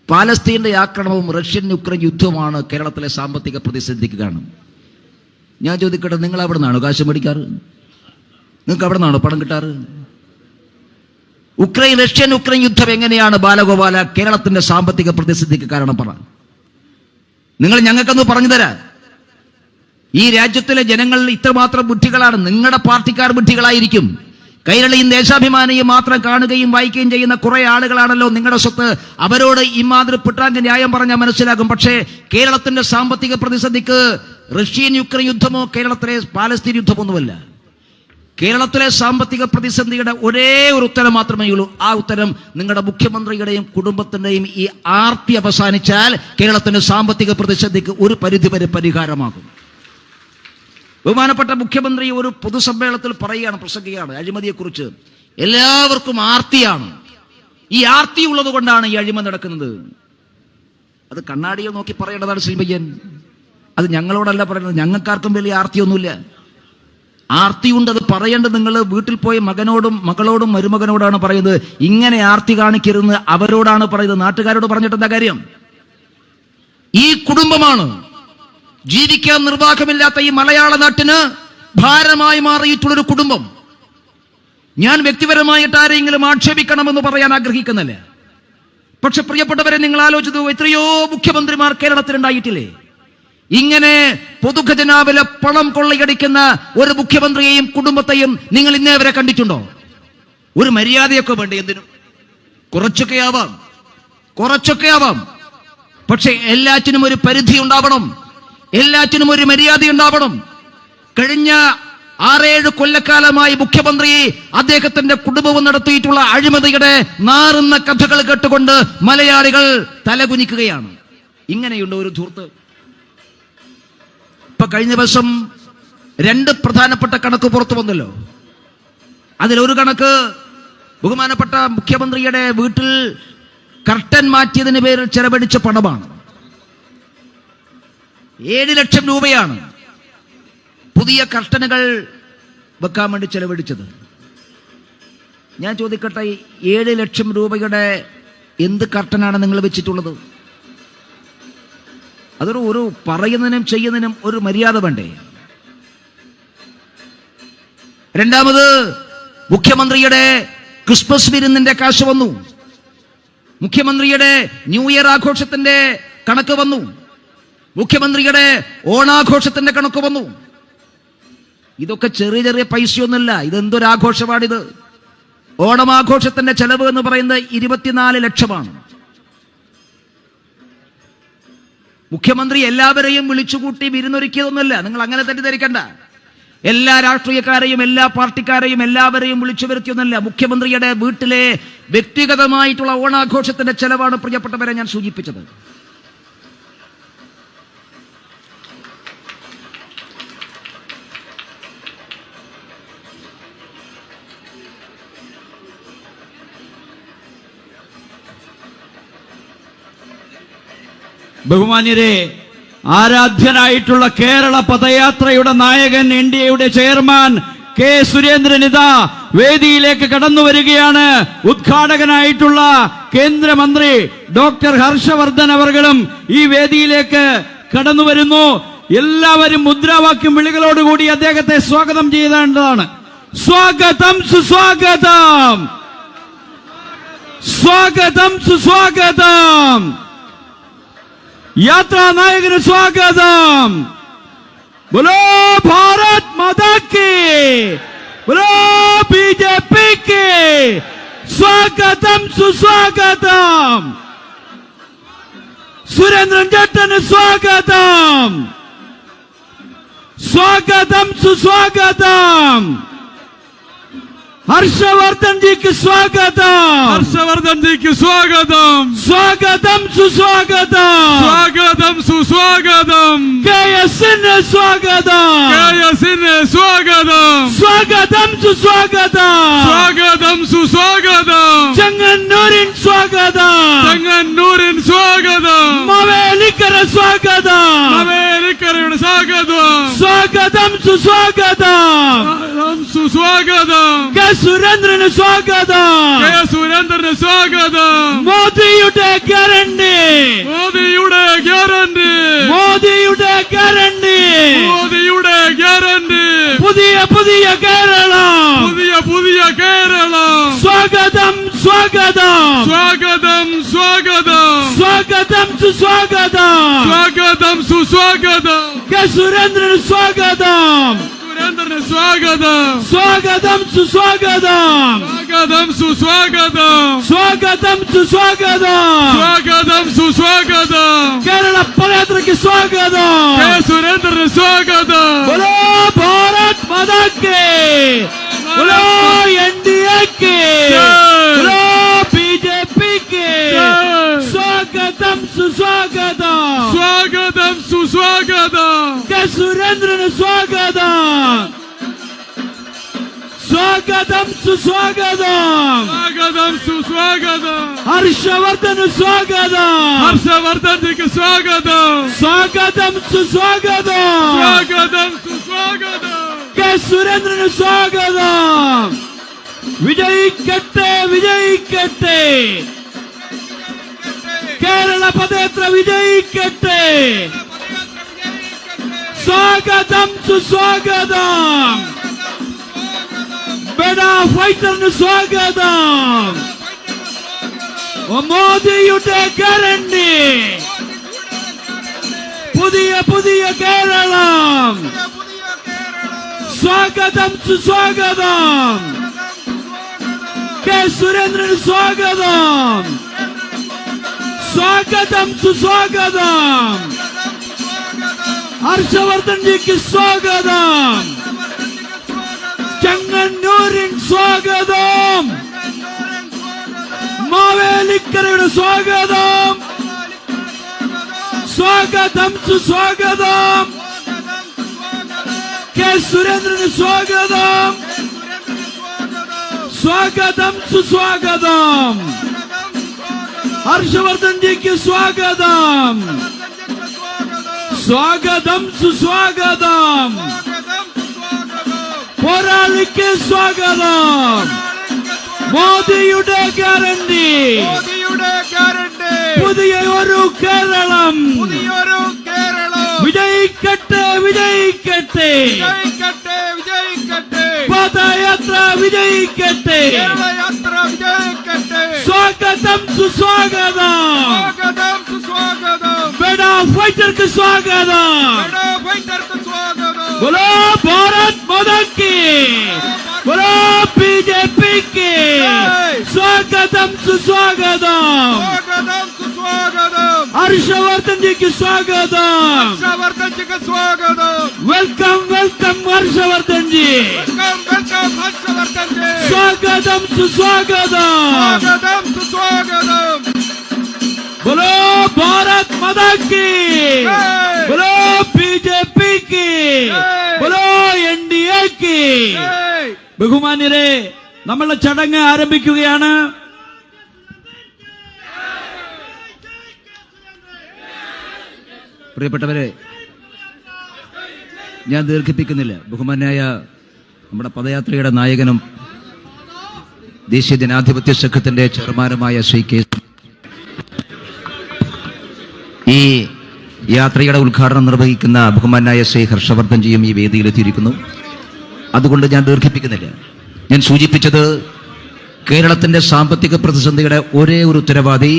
പാലസ്തീന്റെ ആക്രമണവും റഷ്യൻ യുക്രൈൻ യുദ്ധവുമാണ് കേരളത്തിലെ സാമ്പത്തിക പ്രതിസന്ധിക്ക് കാരണം. ഞാൻ ചോദിക്കട്ടെ, നിങ്ങൾ അവിടെ നിന്നാണോ കാശ് മേടിക്കാറ്? നിങ്ങൾക്ക് അവിടെ നിന്നാണോ പണം കിട്ടാറ്? റഷ്യൻ യുക്രൈൻ യുദ്ധം എങ്ങനെയാണ് ബാലഗോപാല കേരളത്തിന്റെ സാമ്പത്തിക പ്രതിസന്ധിക്ക് കാരണം? പറ, നിങ്ങൾ ഞങ്ങൾക്കൊന്ന് പറഞ്ഞു തരാം. ഈ രാജ്യത്തിലെ ജനങ്ങൾ ഇത്രമാത്രം ബുദ്ധികളാണ്. നിങ്ങളുടെ പാർട്ടിക്കാർ ബുദ്ധികളായിരിക്കും. കൈരളിയും ദേശാഭിമാനിയും മാത്രം കാണുകയും വായിക്കുകയും ചെയ്യുന്ന കുറെ ആളുകളാണല്ലോ നിങ്ങളുടെ സ്വത്ത്. അവരോട് ഇമാതിരി പിട്ടാങ്ക് ന്യായം പറഞ്ഞാൽ മനസ്സിലാകും. പക്ഷേ കേരളത്തിന്റെ സാമ്പത്തിക പ്രതിസന്ധിക്ക് റഷ്യൻ യുക്രൈൻ യുദ്ധമോ കേരളത്തിലെ പാലസ്തീൻ യുദ്ധമൊന്നുമല്ല. കേരളത്തിലെ സാമ്പത്തിക പ്രതിസന്ധിയുടെ ഒരേ ഒരു ഉത്തരം മാത്രമേ ഉള്ളൂ. ആ ഉത്തരം നിങ്ങളുടെ മുഖ്യമന്ത്രിയുടെയും കുടുംബത്തിന്റെയും ഈ ആർത്തി അവസാനിച്ചാൽ കേരളത്തിന്റെ സാമ്പത്തിക പ്രതിസന്ധിക്ക് ഒരു പരിധിവരെ പരിഹാരമാകും. ബഹുമാനപ്പെട്ട മുഖ്യമന്ത്രി ഒരു പൊതുസമ്മേളനത്തിൽ പ്രസംഗിക്കുകയാണ് അഴിമതിയെക്കുറിച്ച്. എല്ലാവർക്കും ആർത്തിയാണ്. ഈ ആർത്തി ഉള്ളത് കൊണ്ടാണ് ഈ അഴിമതി നടക്കുന്നത്. അത് കണ്ണാടിയിൽ നോക്കി പറയേണ്ടതാണ് ശ്രീ പയ്യൻ. അത് ഞങ്ങളോടല്ല പറയുന്നത്. ഞങ്ങൾക്കാർക്കും വലിയ ആർത്തിയൊന്നുമില്ല. ആർത്തിയുണ്ട്, അത് പറയേണ്ടത് നിങ്ങൾ വീട്ടിൽ പോയി മകനോടും മകളോടും മരുമകനോടാണ് പറയുന്നത്. ഇങ്ങനെ ആർത്തി കാണിക്കരുതെന്ന് അവരോടാണ് പറയുന്നത്. നാട്ടുകാരോട് പറഞ്ഞിട്ട് എന്താ കാര്യം? ഈ കുടുംബമാണ് ജീവിക്കാൻ നിർവാഹമില്ലാത്ത ഈ മലയാള നാട്ടിന് ഭാരമായി മാറിയിട്ടുള്ളൊരു കുടുംബം. ഞാൻ വ്യക്തിപരമായിട്ട് ആരെങ്കിലും ആക്ഷേപിക്കണമെന്ന് പറയാൻ ആഗ്രഹിക്കുന്നില്ല. പക്ഷെ പ്രിയപ്പെട്ടവരെ, നിങ്ങൾ ആലോചിച്ചു, എത്രയോ മുഖ്യമന്ത്രിമാർ കേരളത്തിലുണ്ടായിട്ടില്ലേ? ഇങ്ങനെ പൊതുഖജനാവിലെ പണം കൊള്ളയടിക്കുന്ന ഒരു മുഖ്യമന്ത്രിയെയും കുടുംബത്തെയും നിങ്ങൾ ഇന്നേ വരെ കണ്ടിട്ടുണ്ടോ? ഒരു മര്യാദയൊക്കെ വേണ്ടേ? എന്തിനും കുറച്ചൊക്കെ ആവാം. പക്ഷെ എല്ലാറ്റിനും ഒരു പരിധി ഉണ്ടാവണം. എല്ലാറ്റിനും ഒരു മര്യാദ ഉണ്ടാവണം. കഴിഞ്ഞ 6-7 കൊല്ലക്കാലമായി മുഖ്യമന്ത്രി അദ്ദേഹത്തിന്റെ കുടുംബവും നടത്തിയിട്ടുള്ള അഴിമതിയുടെ നാറുന്ന കഥകൾ കേട്ടുകൊണ്ട് മലയാളികൾ തലകുനിക്കുകയാണ്. ഇങ്ങനെയുണ്ട് ഒരു ധൂർത്ത്. ഇപ്പൊ കഴിഞ്ഞ ദിവസം 2 പ്രധാനപ്പെട്ട കണക്ക് പുറത്തു വന്നല്ലോ. അതിലൊരു കണക്ക് ബഹുമാനപ്പെട്ട മുഖ്യമന്ത്രിയുടെ വീട്ടിൽ കർട്ടൻ മാറ്റിയതിന് പേരിൽ ചെലവഴിച്ച പണമാണ്. 7 ലക്ഷം രൂപയാണ് പുതിയ കർട്ടനുകൾ വെക്കാൻ വേണ്ടി ചെലവഴിച്ചത്. ഞാൻ ചോദിക്കട്ടെ, 7 ലക്ഷം രൂപയുടെ എന്ത് കർട്ടനാണ് നിങ്ങൾ വെച്ചിട്ടുള്ളത്? അതൊരു പറയുന്നതിനും ചെയ്യുന്നതിനും ഒരു മര്യാദ വേണ്ടേ? രണ്ടാമത്, മുഖ്യമന്ത്രിയുടെ ക്രിസ്മസ് വിരുന്നിന്റെ കാശ് വന്നു. മുഖ്യമന്ത്രിയുടെ ന്യൂ ഇയർ ആഘോഷത്തിന്റെ കണക്ക് വന്നു. മുഖ്യമന്ത്രിയുടെ ഓണാഘോഷത്തിന്റെ കണക്ക് വന്നു. ഇതൊക്കെ ചെറിയ ചെറിയ പൈസയൊന്നുമല്ല. ഇതെന്തൊരാഘോഷമാണിത്? ഓണമാഘോഷത്തിന്റെ ചെലവ് എന്ന് പറയുന്നത് 24 ലക്ഷമാണ്. മുഖ്യമന്ത്രി എല്ലാവരെയും വിളിച്ചുകൂട്ടി വിരുന്നൊരുക്കിയതൊന്നുമല്ല. നിങ്ങൾ അങ്ങനെ തെറ്റിദ്ധരിക്കണ്ട. എല്ലാ രാഷ്ട്രീയക്കാരെയും എല്ലാ പാർട്ടിക്കാരെയും എല്ലാവരെയും വിളിച്ചു വരുത്തിയൊന്നുമല്ല. മുഖ്യമന്ത്രിയുടെ വീട്ടിലെ വ്യക്തിഗതമായിട്ടുള്ള ഓണാഘോഷത്തിന്റെ ചെലവാണ് പ്രിയപ്പെട്ടവരെ ഞാൻ സൂചിപ്പിച്ചത്. ബഹുമാന്യരെ, ആരാധ്യനായിട്ടുള്ള കേരള പദയാത്രയുടെ നായകൻ, എൻഡിഎയുടെ ചെയർമാൻ കെ സുരേന്ദ്രൻ ഇതാ വേദിയിലേക്ക് കടന്നു വരികയാണ്. ഉദ്ഘാടകനായിട്ടുള്ള കേന്ദ്രമന്ത്രി ഡോക്ടർ ഹർഷവർദ്ധൻ അവർകളും ഈ വേദിയിലേക്ക് കടന്നു വരുന്നു. എല്ലാവരും മുദ്രാവാക്യം വിളികളോടുകൂടി അദ്ദേഹത്തെ സ്വാഗതം ചെയ്യേണ്ടതാണ്. സ്വാഗതം, സുസ്വാഗതം, സ്വാഗതം, സുസ്വാഗതം. യാത്രാ നായകന് സ്വാഗതം. ബോലോ ഭാരത് മാതാ കി, ബോലോ ബിജെപിക്ക് സ്വാഗതം, സുസ്വാഗതം. സുരേന്ദ്രൻ ചേട്ടന് സ്വാഗതം, സ്വാഗതം, സുസ്വാഗതം. ഹർഷവർദ്ധൻ ജിക്ക് സ്വാഗതം, ഹർഷവർദ്ധൻ ജിക്ക് സ്വാഗതം, സ്വാഗതം, സുസ്വാഗതം. സ്വാഗതം, സുസ്വാഗതം. കെഎസിന് സ്വാഗതം, കെഎസിന് സ്വാഗതം, സ്വാഗതം, സുസ്വാഗതം. സ്വാഗതം, സുസ്വാഗതം. ചെങ്ങന്നൂരിൻ സ്വാഗതം, ചെങ്ങന്നൂരിൻ സ്വാഗതം. മാവേലിക്കര സ്വാഗതം, അമേരിക്കയുടെ സ്വാഗതം, സ്വാഗതം, സുസ്വാഗതം. സുസ്വാഗതം. കെ സുരേന്ദ്രന് സ്വാഗതം, കെ സുരേന്ദ്രന് സ്വാഗതം. മോദിയുടെ ഗ്യാരണ്ടി, മോദിയുടെ ഗ്യാരണ്ടി, മോദിയുടെ ഗ്യാരണ്ടി. മോദിയുടെ ഗ്യാരണ്ടി. പുതിയ പുതിയ കേരളം, പുതിയ പുതിയ കേരളം. സ്വാഗതം, സ്വാഗതം. സ്വാഗതം, സ്വാഗതം. സ്വാഗതം, സുസ്വാഗതം. സ്വാഗതം, സുസ്വാഗതം. കെ സുരേന്ദ്രന് സ്വാഗതം, സുരേന്ദ്രന് സ്വാഗതം. സ്വാഗതം, സുസ്വാഗതം. സ്വാഗതം, സുസ്വാഗതം. സ്വാഗതം, സുസ്വാഗതം. സ്വാഗതം, സുസ്വാഗതം. കേരള പദയാത്രയ്ക്ക് സ്വാഗതം. കെ സുരേന്ദ്രന് സ്വാഗതം. ബോലോ ഭാരത് മാതാ കി, ബോലോ എൻഡിഎക്ക്, ബോലോ ബിജെപിക്ക് സ്വാഗതം, സുസ്വാഗതം. സ്വാഗതം, സുസ്വാഗതം. കെ സുരേന്ദ്രന് സ്വാഗതം, സ്വാഗതം, സുസ്വാഗതം. സ്വാഗതം, സുസ്വാഗതം. ഹർഷവർദ്ധന് സ്വാഗതം, ഹർഷവർദ്ധൻ ജിക്ക് സ്വാഗതം. സ്വാഗതം, സുസ്വാഗതം. സ്വാഗതം, സുസ്വാഗതം. കെ സുരേന്ദ്രന് സ്വാഗതം. വിജയിക്കട്ടെ, വിജയിക്കട്ടെ. കേരള പദയാത്ര വിജയിക്കട്ടെ. സ്വാഗതം, സുസ്വാഗതം. ബെഡ ഫൈറ്ററിന് സ്വാഗതം. മോദിയുടെ ഗ്യാരണ്ടി, പുതിയ പുതിയ കേരളം. സ്വാഗതം, സുസ്വാഗതം. കെ സുരേന്ദ്രന് സ്വാഗതം, സ്വാഗതം, സുസ്വാഗതം. ഹർഷവർദ്ധൻ ജിക്ക് സ്വാഗതം. ചെങ്ങന്നൂരിൻ സ്വാഗതം. മാവേലിക്കരയുടെ സ്വാഗതം. സ്വാഗതം, സുസ്വാഗതം. കെ സുരേന്ദ്രന് സ്വാഗതം. സ്വാഗതം, സുസ്വാഗതം. ഹർഷവർദ്ധൻ ജിക്ക് സ്വാഗതം. സ്വാഗതം, സുസ്വാഗതം. പോരാളിക്ക് സ്വാഗതം. മോദിയുടെ ഗ്യാരണ്ടി, മോദിയുടെ ഗ്യാരണ്ടി. പുതിയ ഒരു കേരളം. പുതിയൊരു കേരളം. വിജയിക്കട്ടെ, വിജയിക്കട്ടെ. വിജയിക്കട്ടെ, വിജയിക്കട്ടെ. പദയാത്ര വിജയിക്കട്ടെ. കേരളയാത്ര വിജയിക്കട്ടെ. സ്വാഗതം, സുസ്വാഗതം. സ്വാഗതം, സുസ്വാഗതം. ബെഡ ഫൈറ്റർക്ക് സ്വാഗതം. ബെഡ ഫൈറ്റർക്ക് സ്വാഗതം. ബോലോ ഭാരത് മാതാ കി, ബോലോ ബിജെപിക്ക് സ്വാഗതം, സുസ്വാഗതം. സ്വാഗതം, സുസ്വാഗതം. ഹർഷവർദ്ധൻ ജിക്ക് സ്വാഗതം. ഹർഷവർദ്ധൻ ജിക്ക് സ്വാഗതം. Welcome, welcome Harshvardhan G. Welcome, welcome Harshvardhan G. സ്വാഗതം, സുസ്വാഗതം. സ്വാഗതം, സുസ്വാഗതം. ബോലോ ഭാരത് മാതാ കി, ബോലോ ബിജെപിക്ക്, ബോലോ എൻഡിഎക്ക്. ബഹുമാന്യരെ, നമ്മളുടെ ചടങ്ങ് ആരംഭിക്കുകയാണ്. പ്രിയപ്പെട്ടവരെ, ഞാൻ ദീർഘിപ്പിക്കുന്നില്ല. ബഹുമാന്യായ നമ്മുടെ പദയാത്രയുടെ നായകനും ദേശീയ ജനാധിപത്യ സംഘത്തിന്റെ ചെയർമാനുമായ ശ്രീ കെ, ഈ യാത്രയുടെ ഉദ്ഘാടനം നിർവഹിക്കുന്ന ബഹുമാനായ ശ്രീ ഹർഷവർദ്ധൻജിയും ഈ വേദിയിലെത്തിയിരിക്കുന്നു. അതുകൊണ്ട് ഞാൻ ദീർഘിപ്പിക്കുന്നില്ല. ഞാൻ സൂചിപ്പിച്ചത് കേരളത്തിന്റെ സാമ്പത്തിക പ്രതിസന്ധിയുടെ ഒരേ ഒരു ഉത്തരവാദി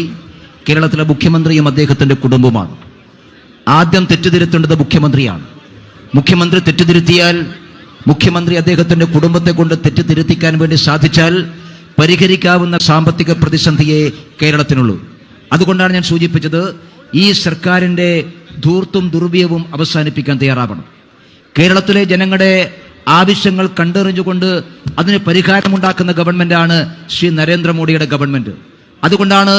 കേരളത്തിലെ മുഖ്യമന്ത്രിയും അദ്ദേഹത്തിന്റെ കുടുംബവുമാണ്. ആദ്യം തെറ്റുതിരുത്തേണ്ടത് മുഖ്യമന്ത്രിയാണ്. മുഖ്യമന്ത്രി തെറ്റുതിരുത്തിയാൽ, മുഖ്യമന്ത്രി അദ്ദേഹത്തിന്റെ കുടുംബത്തെ കൊണ്ട് തെറ്റുതിരുത്തിക്കാൻ വേണ്ടി സാധിച്ചാൽ പരിഹരിക്കാവുന്ന സാമ്പത്തിക പ്രതിസന്ധിയെ കേരളത്തിനുള്ളൂ. അതുകൊണ്ടാണ് ഞാൻ സൂചിപ്പിച്ചത്, ഈ സർക്കാരിന്റെ ധൂർത്തും ദുർവ്യയവും അവസാനിപ്പിക്കാൻ തയ്യാറാവണം. കേരളത്തിലെ ജനങ്ങളുടെ ആവശ്യങ്ങൾ കണ്ടറിഞ്ഞുകൊണ്ട് അതിന് പരിഹാരമുണ്ടാക്കുന്ന ഗവൺമെന്റാണ് ശ്രീ നരേന്ദ്രമോദിയുടെ ഗവൺമെന്റ്. അതുകൊണ്ടാണ്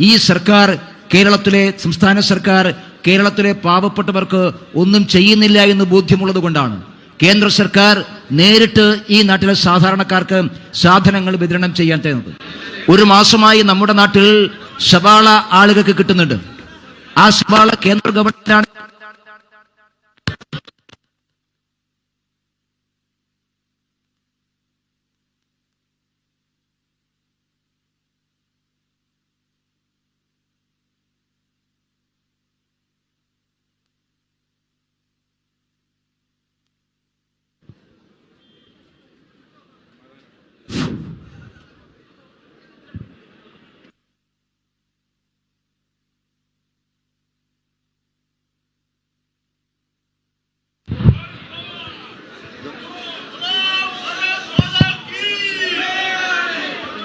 ഈ സർക്കാർ, കേരളത്തിലെ സംസ്ഥാന സർക്കാർ കേരളത്തിലെ പാവപ്പെട്ടവർക്ക് ഒന്നും ചെയ്യുന്നില്ല എന്ന് ബോധ്യമുള്ളത് കൊണ്ടാണ് കേന്ദ്ര സർക്കാർ നേരിട്ട് ഈ നാട്ടിലെ സാധാരണക്കാർക്ക് സാധനങ്ങൾ വിതരണം ചെയ്യാൻ തരുന്നത്. ഒരു മാസമായി നമ്മുടെ നാട്ടിൽ സവാള ആളുകൾക്ക് കിട്ടുന്നുണ്ട്. ആ സവാള കേന്ദ്ര ഗവൺമെന്റാണ്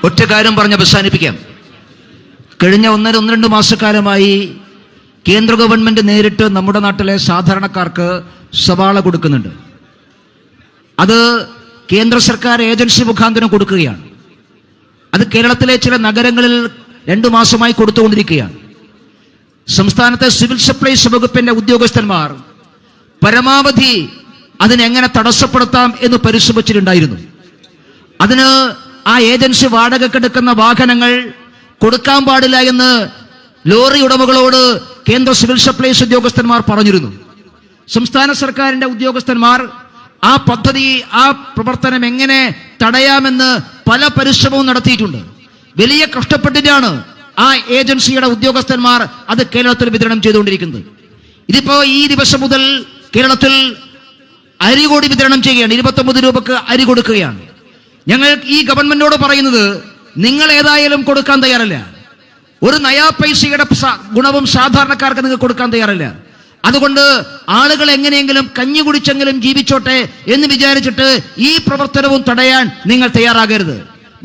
ഒറ്റ കാര്യം പറഞ്ഞ് അവസാനിപ്പിക്കാം. കഴിഞ്ഞ 1-2 മാസക്കാലമായി കേന്ദ്ര ഗവൺമെന്റ് നേരിട്ട് നമ്മുടെ നാട്ടിലെ സാധാരണക്കാർക്ക് സവാള കൊടുക്കുന്നുണ്ട്. അത് കേന്ദ്ര സർക്കാർ ഏജൻസി മുഖാന്തരം കൊടുക്കുകയാണ്. അത് കേരളത്തിലെ ചില നഗരങ്ങളിൽ 2 മാസമായി കൊടുത്തുകൊണ്ടിരിക്കുകയാണ്. സംസ്ഥാനത്തെ സിവിൽ സപ്ലൈസ് വകുപ്പിന്റെ ഉദ്യോഗസ്ഥന്മാർ പരമാവധി അതിനെങ്ങനെ തടസ്സപ്പെടുത്താം എന്ന് പരിശ്രമിച്ചിട്ടുണ്ടായിരുന്നു. അതിന് ആ ഏജൻസി വാടകയ്ക്കെടുക്കുന്ന വാഹനങ്ങൾ കൊടുക്കാൻ പാടില്ല എന്ന് ലോറി ഉടമകളോട് കേന്ദ്ര സിവിൽ സപ്ലൈസ് ഉദ്യോഗസ്ഥന്മാർ പറഞ്ഞിരുന്നു. സംസ്ഥാന സർക്കാരിന്റെ ഉദ്യോഗസ്ഥന്മാർ ആ പദ്ധതി, ആ പ്രവർത്തനം എങ്ങനെ തടയാമെന്ന് പല പരിശ്രമവും നടത്തിയിട്ടുണ്ട്. വലിയ കഷ്ടപ്പെട്ടിട്ടാണ് ആ ഏജൻസിയുടെ ഉദ്യോഗസ്ഥന്മാർ അത് കേരളത്തിൽ വിതരണം ചെയ്തുകൊണ്ടിരിക്കുന്നത്. ഇതിപ്പോ ഈ ദിവസം മുതൽ കേരളത്തിൽ അരി കൂടി വിതരണം ചെയ്യുകയാണ്. 29 രൂപക്ക് അരി കൊടുക്കുകയാണ്. ഞങ്ങൾ ഈ ഗവൺമെന്റിനോട് പറയുന്നത്, നിങ്ങൾ ഏതായാലും കൊടുക്കാൻ തയ്യാറല്ല. ഒരു നയാ പൈസയുടെ ഗുണവും സാധാരണക്കാർക്ക് നിങ്ങൾ കൊടുക്കാൻ തയ്യാറല്ല. അതുകൊണ്ട് ആളുകൾ എങ്ങനെയെങ്കിലും കഞ്ഞി കുടിച്ചെങ്കിലും ജീവിച്ചോട്ടെ എന്ന് വിചാരിച്ചിട്ട് ഈ പ്രവർത്തനവും തടയാൻ നിങ്ങൾ തയ്യാറാകരുത്.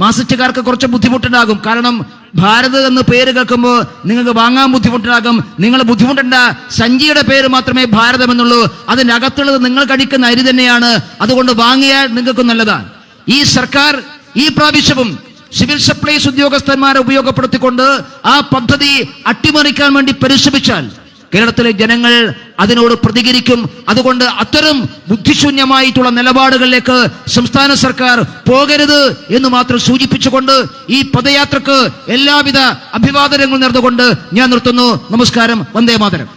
മാസിച്ചുകാർക്ക് കുറച്ച് ബുദ്ധിമുട്ടുണ്ടാകും. കാരണം ഭാരത് എന്ന് പേര് കേൾക്കുമ്പോൾ നിങ്ങൾക്ക് വാങ്ങാൻ ബുദ്ധിമുട്ടുണ്ടാകും. നിങ്ങൾ ബുദ്ധിമുട്ടേണ്ട, സഞ്ചിയുടെ പേര് മാത്രമേ ഭാരതം എന്നുള്ളൂ. അതിനകത്തുള്ളത് നിങ്ങൾ കഴിക്കുന്ന അരി തന്നെയാണ്. അതുകൊണ്ട് വാങ്ങിയാൽ നിങ്ങൾക്ക് നല്ലതാണ്. ഈ സർക്കാർ ഈ പ്രാവശ്യവും സിവിൽ സപ്ലൈസ് ഉദ്യോഗസ്ഥന്മാരെ ഉപയോഗപ്പെടുത്തിക്കൊണ്ട് ആ പദ്ധതി അട്ടിമറിക്കാൻ വേണ്ടി പരിശ്രമിച്ചാൽ കേരളത്തിലെ ജനങ്ങൾ അതിനോട് പ്രതികരിക്കും. അതുകൊണ്ട് അത്തരം ബുദ്ധിശൂന്യമായിട്ടുള്ള നിലപാടുകളിലേക്ക് സംസ്ഥാന സർക്കാർ പോകരുത് എന്ന് മാത്രം സൂചിപ്പിച്ചുകൊണ്ട് ഈ പദയാത്രക്ക് എല്ലാവിധ അഭിവാദനങ്ങൾ നേർന്നുകൊണ്ട് ഞാൻ നിർത്തുന്നു. നമസ്കാരം. വന്ദേ മാതരം.